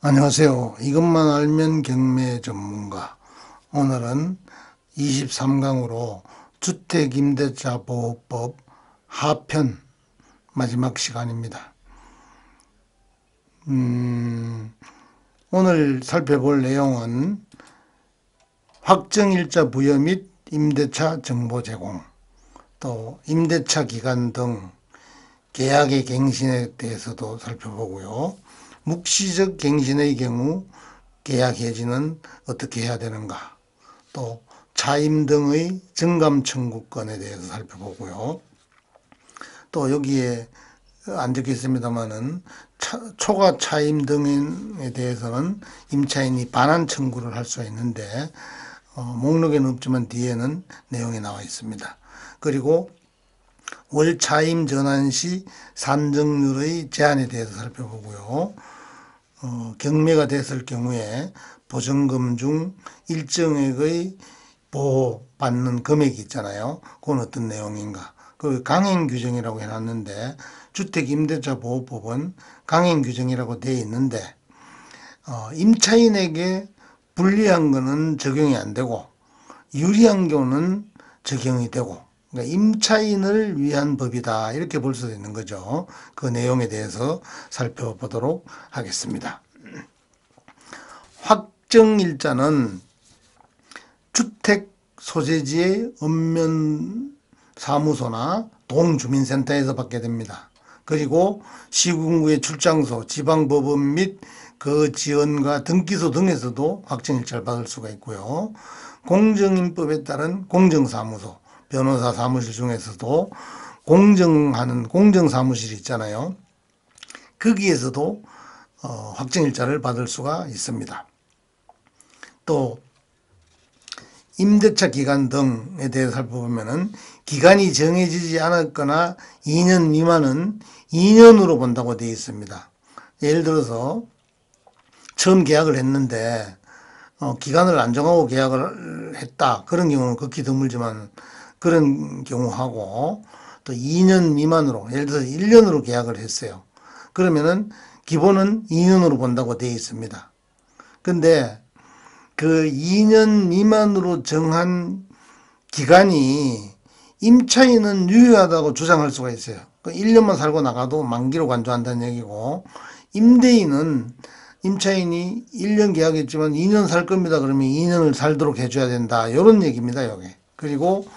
안녕하세요. 이것만 알면 경매 전문가. 오늘은 23강으로 주택임대차보호법 하편 마지막 시간입니다. 오늘 살펴볼 내용은 확정일자 부여 및 임대차 정보 제공, 또 임대차 기간 등 계약의 갱신에 대해서도 살펴보고요. 묵시적 갱신의 경우 계약 해지는 어떻게 해야 되는가, 또 차임 등의 정감 청구권에 대해서 살펴보고요. 또 여기에 안 적혀 있습니다만은 초과 차임 등에 대해서는 임차인이 반환 청구를 할 수가 있는데 목록에는 없지만 뒤에는 내용이 나와 있습니다. 그리고 월 차임 전환 시 산정률의 제한에 대해서 살펴보고요. 경매가 됐을 경우에 보증금 중 일정액의 보호받는 금액이 있잖아요. 그건 어떤 내용인가. 그 강행 규정이라고 해놨는데 주택임대차보호법은 강행 규정이라고 되어 있는데 임차인에게 불리한 거는 적용이 안 되고 유리한 경우는 적용이 되고, 그러니까 임차인을 위한 법이다 이렇게 볼 수도 있는 거죠. 그 내용에 대해서 살펴보도록 하겠습니다. 확정일자는 주택 소재지의 읍면 사무소나 동주민센터에서 받게 됩니다. 그리고 시군구의 출장소, 지방법원 및 그 지원과 등기소 등에서도 확정일자를 받을 수가 있고요. 공정인법에 따른 공정사무소, 변호사 사무실 중에서도 공정하는 공정사무실이 있잖아요. 거기에서도 확정일자를 받을 수가 있습니다. 또 임대차 기간 등에 대해서 살펴보면은 기간이 정해지지 않았거나 2년 미만은 2년으로 본다고 되어 있습니다. 예를 들어서 처음 계약을 했는데 기간을 안 정하고 계약을 했다. 그런 경우는 극히 드물지만 그런 경우하고, 또 2년 미만으로, 예를 들어서 1년으로 계약을 했어요. 그러면은 기본은 2년으로 본다고 되어 있습니다. 근데 그 2년 미만으로 정한 기간이 임차인은 유효하다고 주장할 수가 있어요. 1년만 살고 나가도 만기로 간주한다는 얘기고, 임대인은 임차인이 1년 계약했지만 2년 살 겁니다. 그러면 2년을 살도록 해줘야 된다. 이런 얘기입니다. 여기. 그리고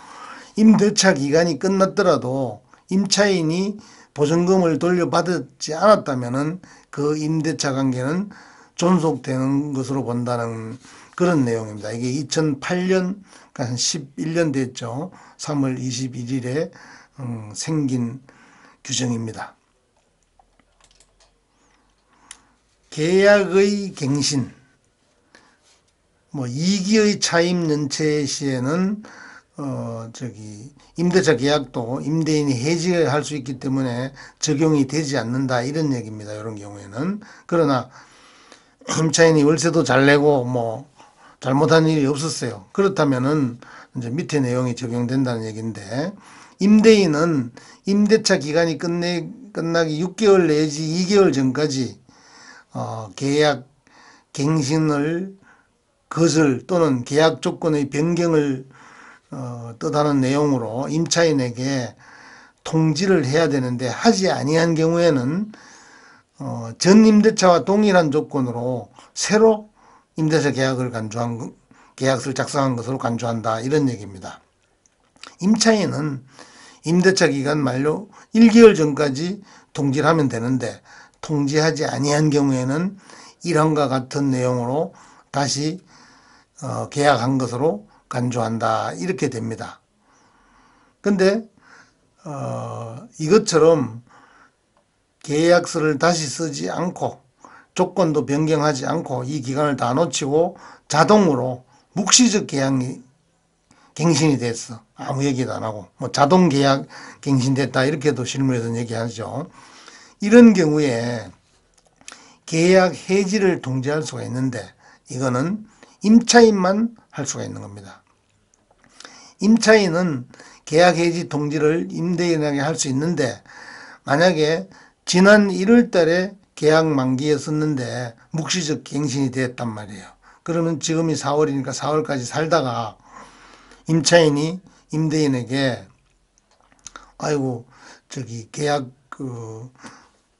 임대차 기간이 끝났더라도 임차인이 보증금을 돌려받지 않았다면은 그 임대차 관계는 존속되는 것으로 본다는 그런 내용입니다. 이게 2008년, 그러니까 한 11년 됐죠. 3월 21일에 생긴 규정입니다. 계약의 갱신, 2기의 차임 연체 시에는 임대차 계약도 임대인이 해지할 수 있기 때문에 적용이 되지 않는다 이런 얘기입니다. 이런 경우에는. 그러나 임차인이 월세도 잘 내고 잘못한 일이 없었어요. 그렇다면은 이제 밑에 내용이 적용된다는 얘기인데, 임대인은 임대차 기간이 끝나기 6개월 내지 2개월 전까지 계약 갱신을 거절 또는 계약 조건의 변경을 뜻하는 내용으로 임차인에게 통지를 해야 되는데, 하지 아니한 경우에는 전 임대차와 동일한 조건으로 새로 임대차 계약을 간주한 계약서를 작성한 것으로 간주한다 이런 얘기입니다. 임차인은 임대차 기간 만료 1개월 전까지 통지를 하면 되는데, 통지하지 아니한 경우에는 이런과 같은 내용으로 다시 계약한 것으로 간주한다 이렇게 됩니다. 근데 이것처럼 계약서를 다시 쓰지 않고 조건도 변경하지 않고 이 기간을 다 놓치고 자동으로 묵시적 계약이 갱신이 됐어. 아무 얘기도 안 하고 자동 계약 갱신됐다 이렇게도 실무에서는 얘기하죠. 이런 경우에 계약 해지를 통지할 수가 있는데, 이거는 임차인만 할 수가 있는 겁니다. 임차인은 계약 해지 통지를 임대인에게 할 수 있는데, 만약에 지난 1월 달에 계약 만기에 썼는데 묵시적 갱신이 됐단 말이에요. 그러면 지금이 4월이니까 4월까지 살다가 임차인이 임대인에게 아이고 저기 계약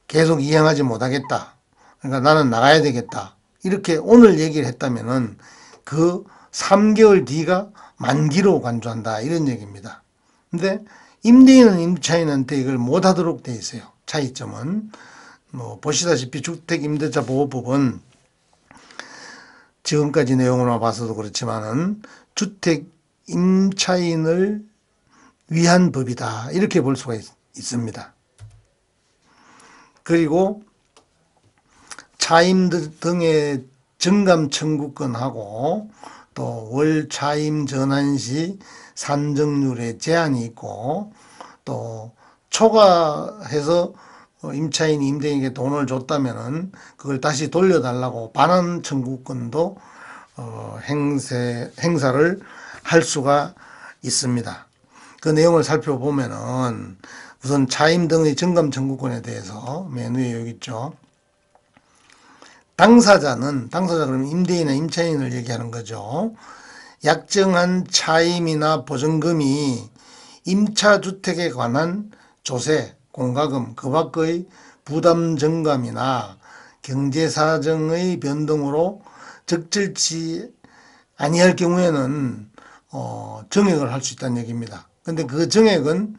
계속 이행하지 못하겠다. 그러니까 나는 나가야 되겠다. 이렇게 오늘 얘기를 했다면은 그 3개월 뒤가 만기로 간주한다. 이런 얘기입니다. 근데 임대인은 임차인한테 이걸 못하도록 돼 있어요. 차이점은 뭐 보시다시피 주택임대차보호법은 지금까지 내용으로 봐서도 그렇지만은 주택 임차인을 위한 법이다. 이렇게 볼 수가 있습니다. 그리고 차임 등의 정감 청구권하고 또 월 차임 전환 시 산정률에 제한이 있고 또 초과해서 임차인이 임대인에게 돈을 줬다면은 그걸 다시 돌려달라고 반환 청구권도 행사를 할 수가 있습니다. 그 내용을 살펴보면은 우선 차임 등의 정감 청구권에 대해서 맨 위에 여기 있죠. 당사자 그러면 임대인이나 임차인을 얘기하는 거죠. 약정한 차임이나 보증금이 임차주택에 관한 조세, 공과금, 그 밖의 부담정감이나 경제사정의 변동으로 적절치 아니할 경우에는 정액을 할 수 있다는 얘기입니다. 근데 그 정액은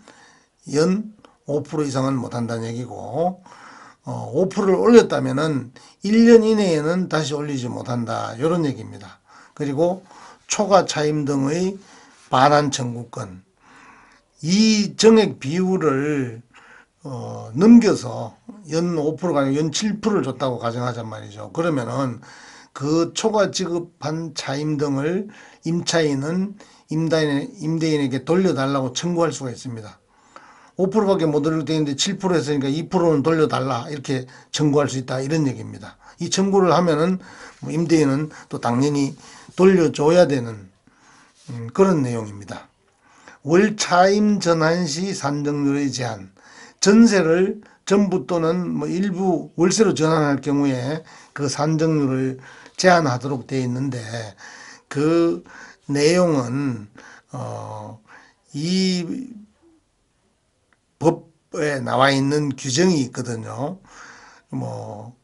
연 5% 이상은 못한다는 얘기고 5%를 올렸다면은 1년 이내에는 다시 올리지 못한다. 이런 얘기입니다. 그리고 초과 차임 등의 반환 청구권. 이 정액 비율을 넘겨서 연 5%가 아니라 연 7%를 줬다고 가정하잔 말이죠. 그러면은 그 초과 지급한 차임 등을 임차인은 임대인에게 돌려달라고 청구할 수가 있습니다. 5%밖에 못 올리게 되어 있는데 7% 했으니까 2%는 돌려달라 이렇게 청구할 수 있다 이런 얘기입니다. 이 청구를 하면은 임대인은 또 당연히 돌려줘야 되는 그런 내용입니다. 월 차임 전환 시 산정률의 제한. 전세를 전부 또는 뭐 일부 월세로 전환할 경우에 그 산정률을 제한하도록 되어 있는데 그 내용은 이 법에 나와 있는 규정이 있거든요. 뭐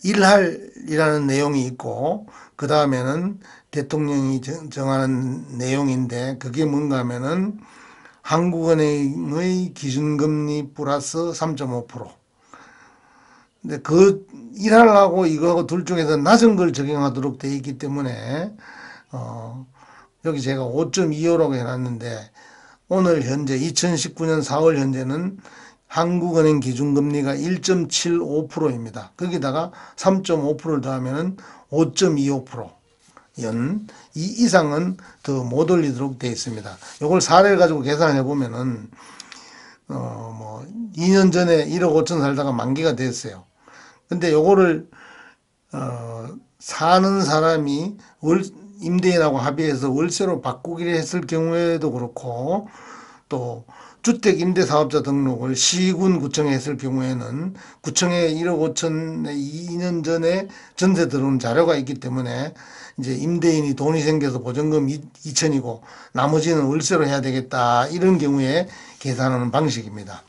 일할이라는 내용이 있고 그 다음에는 대통령이 정하는 내용인데 그게 뭔가 하면은 한국은행의 기준금리 플러스 3.5%. 근데 그 일하려고 이거하고 둘 중에서 낮은 걸 적용하도록 되어 있기 때문에 여기 제가 5.25라고 해놨는데 오늘 현재 2019년 4월 현재는 한국은행 기준금리가 1.75%입니다. 거기다가 3.5%를 더하면 5.25%. 연 이 이상은 더 못 올리도록 되어 있습니다. 이걸 사례를 가지고 계산해 보면은 뭐 2년 전에 1억 5천 살다가 만기가 됐어요. 근데 요거를 사는 사람이 임대인하고 합의해서 월세로 바꾸기로 했을 경우에도 그렇고 또 주택임대사업자 등록을 시군 구청에 했을 경우에는 구청에 1억 5천에 2년 전에 전세 들어온 자료가 있기 때문에 이제 임대인이 돈이 생겨서 보증금 2천이고 나머지는 월세로 해야 되겠다 이런 경우에 계산하는 방식입니다.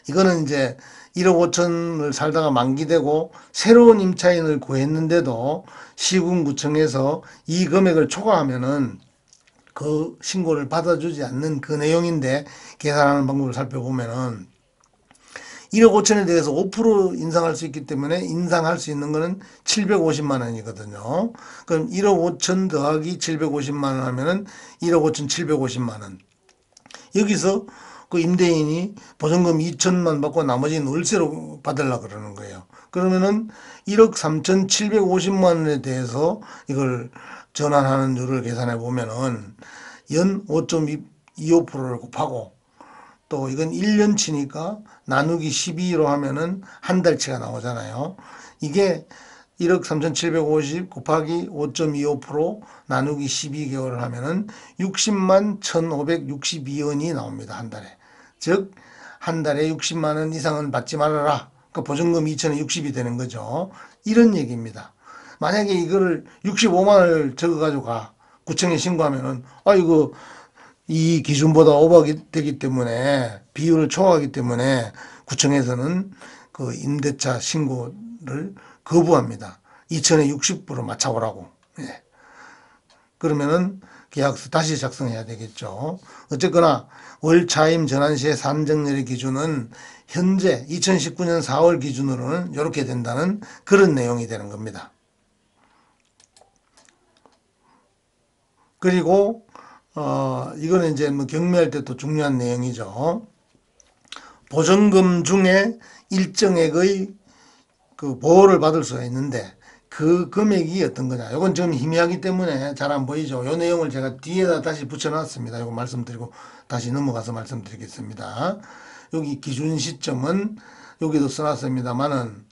이거는 이제 1억 5천을 살다가 만기되고 새로운 임차인을 구했는데도 시군구청에서 이 금액을 초과하면은 그 신고를 받아주지 않는 그 내용인데 계산하는 방법을 살펴보면은 1억 5천에 대해서 5% 인상할 수 있기 때문에 인상할 수 있는 거는 750만 원이거든요. 그럼 1억 5천 더하기 750만 원 하면은 1억 5천 750만 원. 여기서 그 임대인이 보증금 2천만 받고 나머지는 월세로 받으려고 그러는 거예요. 그러면은 1억 3천 750만 원에 대해서 이걸 전환하는 율을 계산해 보면은 연 5.25%를 곱하고 또 이건 1년치니까 나누기 12로 하면은 한 달치가 나오잖아요. 이게 1억 3,750 곱하기 5.25% 나누기 12개월을 하면은 60만 1,562원이 나옵니다. 한 달에. 즉, 한 달에 60만 원 이상은 받지 말아라. 그러니까 보증금이 2천에 60이 되는 거죠. 이런 얘기입니다. 만약에 이거를 65만 원을 적어가지고 구청에 신고하면은, 이거 이 기준보다 오버되기 때문에 비율을 초과하기 때문에 구청에서는 그 임대차 신고를 거부합니다. 2천에 60으로 맞춰보라고. 예. 그러면은 계약서 다시 작성해야 되겠죠. 어쨌거나 월 차임 전환 시의 산정률의 기준은 현재 2019년 4월 기준으로는 이렇게 된다는 그런 내용이 되는 겁니다. 그리고 이거는 이제 뭐 경매할 때 또 중요한 내용이죠. 보증금 중에 일정액의 그 보호를 받을 수가 있는데 그 금액이 어떤 거냐. 이건 지금 희미하기 때문에 잘 안 보이죠. 이 내용을 제가 뒤에다 다시 붙여놨습니다. 이거 말씀드리고 다시 넘어가서 말씀드리겠습니다. 여기 기준 시점은 여기도 써놨습니다만은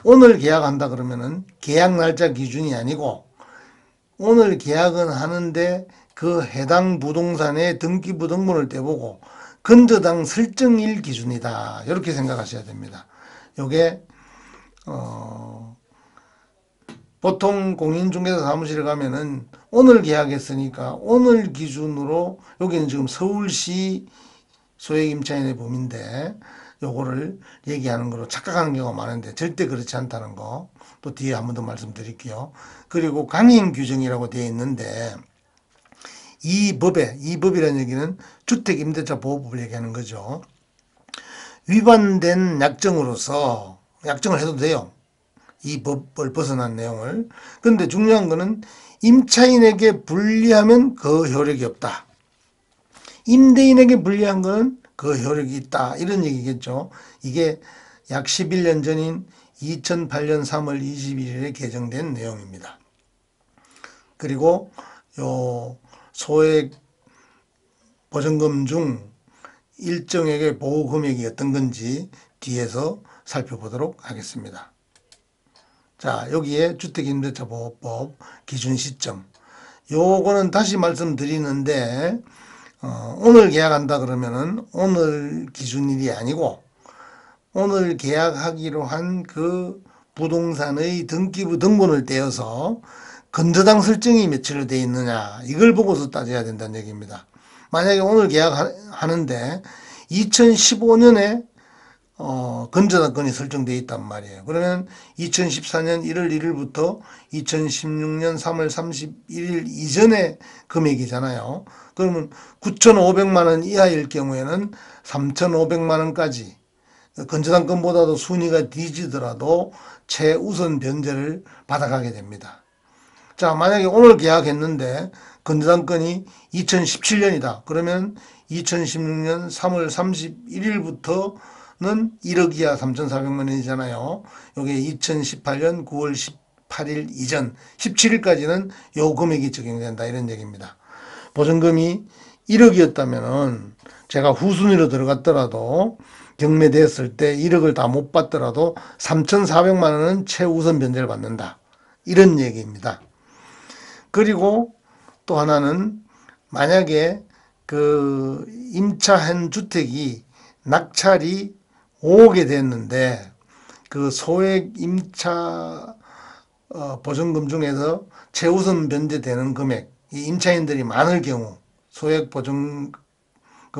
오늘 계약한다 그러면은 계약 날짜 기준이 아니고 오늘 계약은 하는데 그 해당 부동산의 등기부 등본을 떼보고 건저당 설정일 기준이다. 이렇게 생각하셔야 됩니다. 요게 보통 공인중개사 사무실에 가면은 오늘 계약했으니까 오늘 기준으로 여기는 지금 서울시 소액임차인의 범위인데 요거를 얘기하는 거로 착각하는 경우가 많은데 절대 그렇지 않다는 거 또 뒤에 한 번 더 말씀드릴게요. 그리고 강행 규정이라고 되어 있는데 이 법이라는 얘기는 주택임대차 보호법을 얘기하는 거죠. 위반된 약정으로서 약정을 해도 돼요. 이 법을 벗어난 내용을. 그런데 중요한 거는 임차인에게 불리하면 그 효력이 없다. 임대인에게 불리한 거는 그 효력이 있다. 이런 얘기겠죠. 이게 약 11년 전인 2008년 3월 21일에 개정된 내용입니다. 그리고 요 소액 보증금 중 일정액의 보호 금액이 어떤 건지 뒤에서 살펴보도록 하겠습니다. 자, 여기에 주택임대차 보호법 기준 시점. 요거는 다시 말씀드리는데 오늘 계약한다 그러면은 오늘 기준일이 아니고 오늘 계약하기로 한 그 부동산의 등기부 등본을 떼어서 건저당 설정이 며칠로 되어 있느냐 이걸 보고서 따져야 된다는 얘기입니다. 만약에 오늘 계약하는데 2015년에 건저당권이 설정되어 있단 말이에요. 그러면 2014년 1월 1일부터 2016년 3월 31일 이전의 금액이잖아요. 그러면 9,500만 원 이하일 경우에는 3,500만 원까지 건저당권보다도 순위가 뒤지더라도 최우선 변제를 받아가게 됩니다. 자, 만약에 오늘 계약했는데 건저당권이 2017년이다. 그러면 2016년 3월 31일부터는 1억 이하 3,400만 원이잖아요. 요게 2018년 9월 18일 이전 17일까지는 요 금액이 적용된다. 이런 얘기입니다. 보증금이 1억이었다면은 제가 후순위로 들어갔더라도 경매됐을 때 1억을 다 못 받더라도 3,400만 원은 최우선 변제를 받는다. 이런 얘기입니다. 그리고 또 하나는 만약에 그 임차한 주택이 낙찰이 5억에 됐는데 그 소액 임차 보증금 중에서 최우선 변제되는 금액, 이 임차인들이 많을 경우 소액 보증금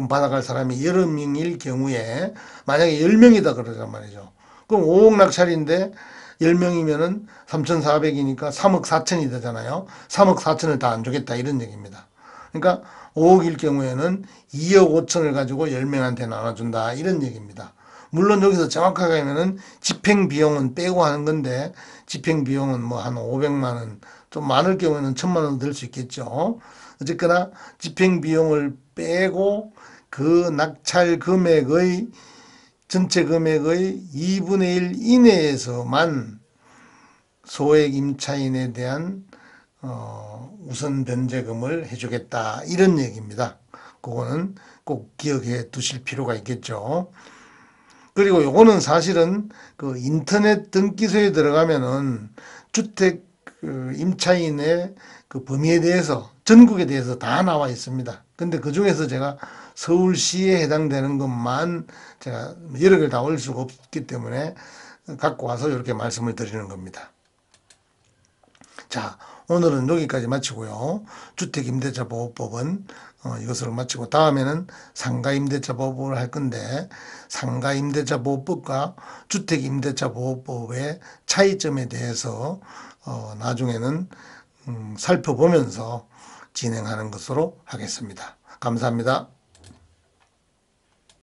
받아갈 사람이 여러 명일 경우에 만약에 10명이다 그러단 말이죠. 그럼 5억 낙찰인데 10명이면은 3,400이니까 3억 4천이 되잖아요. 3억 4천을 다 안 주겠다 이런 얘기입니다. 그러니까 5억일 경우에는 2억 5천을 가지고 10명한테 나눠준다 이런 얘기입니다. 물론 여기서 정확하게 하면은 집행 비용은 빼고 하는 건데 집행 비용은 뭐 한 500만 원, 좀 많을 경우에는 1,000만 원 들 수 있겠죠. 어쨌거나 집행 비용을 빼고 그 낙찰 금액의 전체 금액의 2분의 1 이내에서만 소액 임차인에 대한 우선 변제금을 해주겠다 이런 얘기입니다. 그거는 꼭 기억해 두실 필요가 있겠죠. 그리고 요거는 사실은 그 인터넷 등기소에 들어가면은 주택 그 임차인의 그 범위에 대해서 전국에 대해서 다 나와 있습니다. 근데 그 중에서 제가 서울시에 해당되는 것만 제가 여러 개를 다 올 수가 없기 때문에 갖고 와서 이렇게 말씀을 드리는 겁니다. 자, 오늘은 여기까지 마치고요. 주택임대차보호법은 이것으로 마치고 다음에는 상가임대차보호법을 할 건데 상가임대차보호법과 주택임대차보호법의 차이점에 대해서 나중에는 살펴보면서 진행하는 것으로 하겠습니다. 감사합니다.